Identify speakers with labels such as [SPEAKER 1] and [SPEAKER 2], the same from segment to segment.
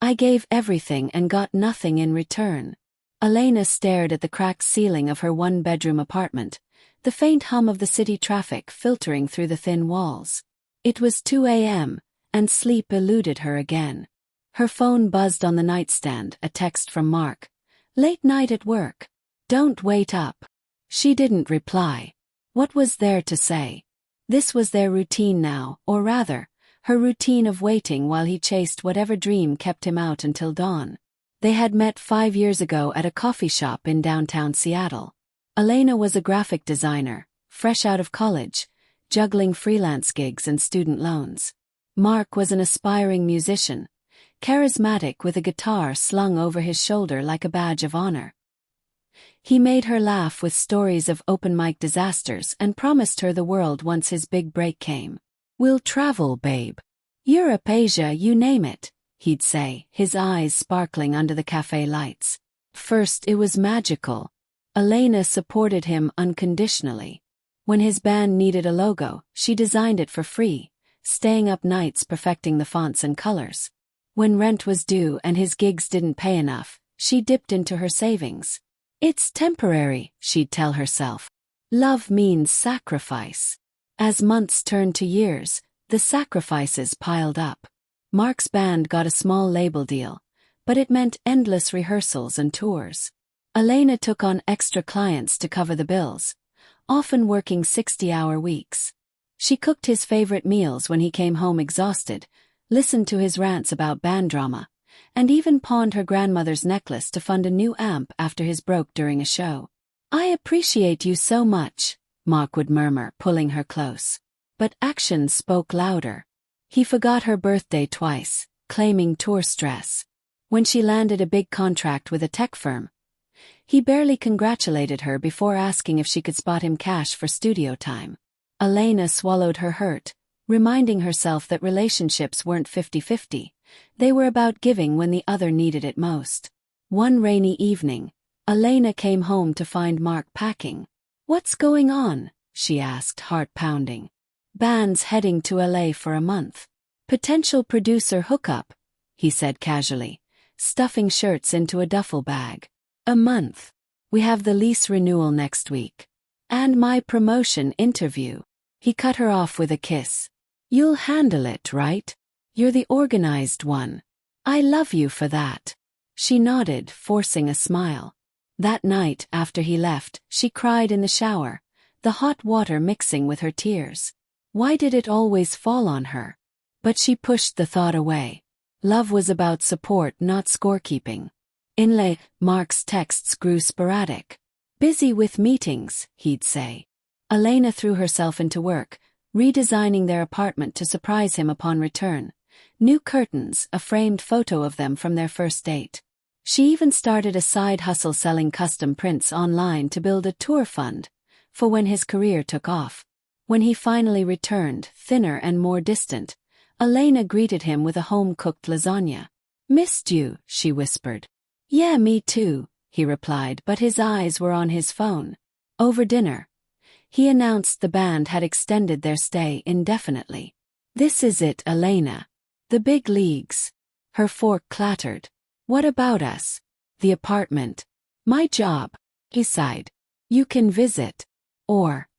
[SPEAKER 1] I gave everything and got nothing in return. Elena stared at the cracked ceiling of her one-bedroom apartment, the faint hum of the city traffic filtering through the thin walls. It was 2 a.m., and sleep eluded her again. Her phone buzzed on the nightstand, a text from Mark. "Late night at work. Don't wait up." She didn't reply. What was there to say? This was their routine now, or rather, her routine of waiting while he chased whatever dream kept him out until dawn. They had met 5 years ago at a coffee shop in downtown Seattle. Elena was a graphic designer, fresh out of college, juggling freelance gigs and student loans. Mark was an aspiring musician, charismatic with a guitar slung over his shoulder like a badge of honor. He made her laugh with stories of open-mic disasters and promised her the world once his big break came. "We'll travel, babe. Europe, Asia, you name it," he'd say, his eyes sparkling under the cafe lights. First, it was magical. Elena supported him unconditionally. When his band needed a logo, she designed it for free, staying up nights perfecting the fonts and colors. When rent was due and his gigs didn't pay enough, she dipped into her savings. "It's temporary," she'd tell herself. Love means sacrifice. As months turned to years, the sacrifices piled up. Mark's band got a small label deal, but it meant endless rehearsals and tours. Elena took on extra clients to cover the bills, often working 60-hour weeks. She cooked his favorite meals when he came home exhausted, listened to his rants about band drama, and even pawned her grandmother's necklace to fund a new amp after his broke during a show. "I appreciate you so much," Mark would murmur, pulling her close. But actions spoke louder. He forgot her birthday twice, claiming tour stress. When she landed a big contract with a tech firm, he barely congratulated her before asking if she could spot him cash for studio time. Elena swallowed her hurt, reminding herself that relationships weren't 50-50. They were about giving when the other needed it most. One rainy evening, Elena came home to find Mark packing. "What's going on?" she asked, heart pounding. "Band's heading to LA for a month. Potential producer hookup," he said casually, stuffing shirts into a duffel bag. "A month. We have the lease renewal next week. And my promotion interview." He cut her off with a kiss. "You'll handle it, right? You're the organized one. I love you for that." She nodded, forcing a smile. That night, after he left, she cried in the shower, the hot water mixing with her tears. Why did it always fall on her? But she pushed the thought away. Love was about support, not scorekeeping. In LA, Mark's texts grew sporadic. "Busy with meetings," he'd say. Elena threw herself into work, redesigning their apartment to surprise him upon return. New curtains, a framed photo of them from their first date. She even started a side hustle selling custom prints online to build a tour fund, for when his career took off. When he finally returned, thinner and more distant, Elena greeted him with a home-cooked lasagna. "Missed you," she whispered. "Yeah, me too," he replied, but his eyes were on his phone. Over dinner, he announced the band had extended their stay indefinitely. "This is it, Elena. The big leagues." Her fork clattered. "What about us?" "The apartment." "My job," he sighed. "You can visit. Or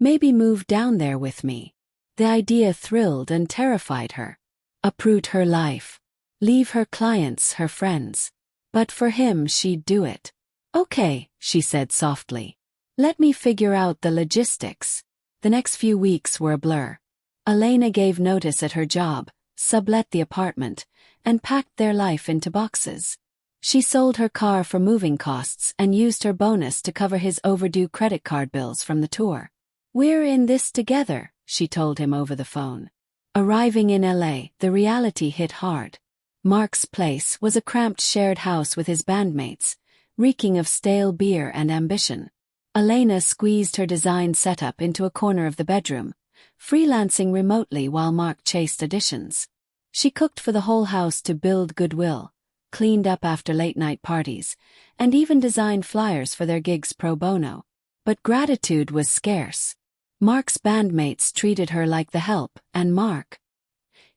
[SPEAKER 1] maybe move down there with me." The idea thrilled and terrified her. Uproot her life. Leave her clients, her friends. But for him she'd do it. "Okay," she said softly. "Let me figure out the logistics." The next few weeks were a blur. Elena gave notice at her job, sublet the apartment, and packed their life into boxes. She sold her car for moving costs and used her bonus to cover his overdue credit card bills from the tour. "We're in this together," she told him over the phone. Arriving in LA, the reality hit hard. Mark's place was a cramped shared house with his bandmates, reeking of stale beer and ambition. Elena squeezed her design setup into a corner of the bedroom, freelancing remotely while Mark chased additions. She cooked for the whole house to build goodwill, cleaned up after late-night parties, and even designed flyers for their gigs pro bono. But gratitude was scarce. Mark's bandmates treated her like the help, and Mark,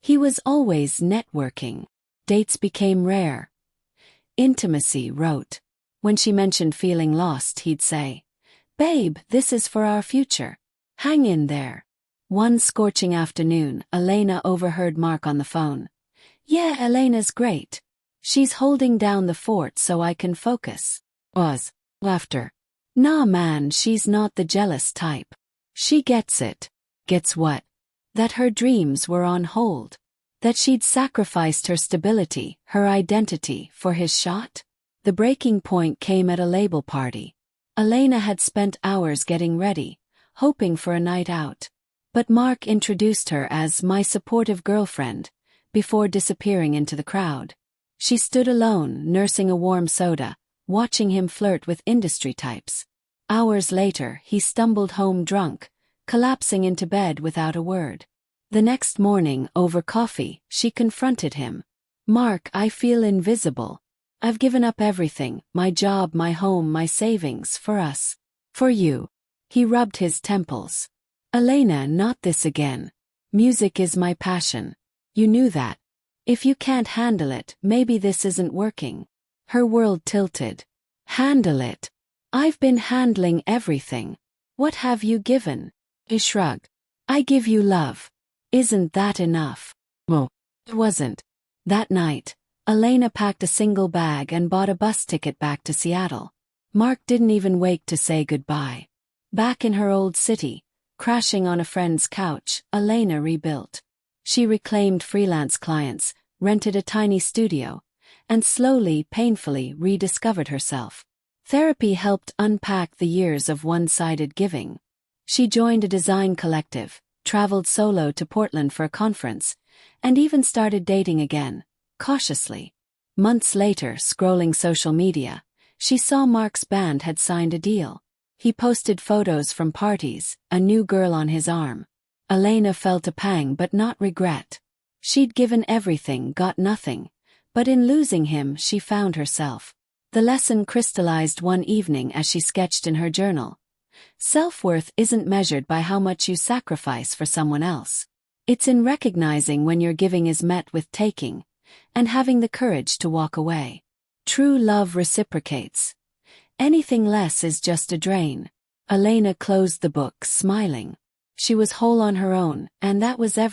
[SPEAKER 1] he was always networking. Dates became rare. Intimacy wrote. When she mentioned feeling lost, he'd say, "Babe, this is for our future. Hang in there." One scorching afternoon, Elena overheard Mark on the phone. "Yeah, Elena's great. She's holding down the fort so I can focus." Was. Laughter. "Nah man, she's not the jealous type. She gets it." Gets what? That her dreams were on hold. That she'd sacrificed her stability, her identity, for his shot? The breaking point came at a label party. Elena had spent hours getting ready, hoping for a night out. But Mark introduced her as my supportive girlfriend, before disappearing into the crowd. She stood alone, nursing a warm soda, watching him flirt with industry types. Hours later, he stumbled home drunk, collapsing into bed without a word. The next morning, over coffee, she confronted him. "Mark, I feel invisible. I've given up everything, my job, my home, my savings, for us. For you." He rubbed his temples. "Elena, not this again. Music is my passion. You knew that. If you can't handle it, maybe this isn't working." Her world tilted. "Handle it? I've been handling everything. What have you given?" He shrugged. "I give you love. Isn't that enough?" Well, it wasn't. That night, Elena packed a single bag and bought a bus ticket back to Seattle. Mark didn't even wake to say goodbye. Back in her old city, crashing on a friend's couch, Elena rebuilt. She reclaimed freelance clients, rented a tiny studio, and slowly, painfully rediscovered herself. Therapy helped unpack the years of one-sided giving. She joined a design collective, traveled solo to Portland for a conference, and even started dating again, cautiously. Months later, scrolling social media, she saw Mark's band had signed a deal. He posted photos from parties, a new girl on his arm. Elena felt a pang but not regret. She'd given everything, got nothing, but in losing him she found herself. The lesson crystallized one evening as she sketched in her journal. Self-worth isn't measured by how much you sacrifice for someone else. It's in recognizing when your giving is met with taking, and having the courage to walk away. True love reciprocates. Anything less is just a drain. Elena closed the book, smiling. She was whole on her own, and that was everything.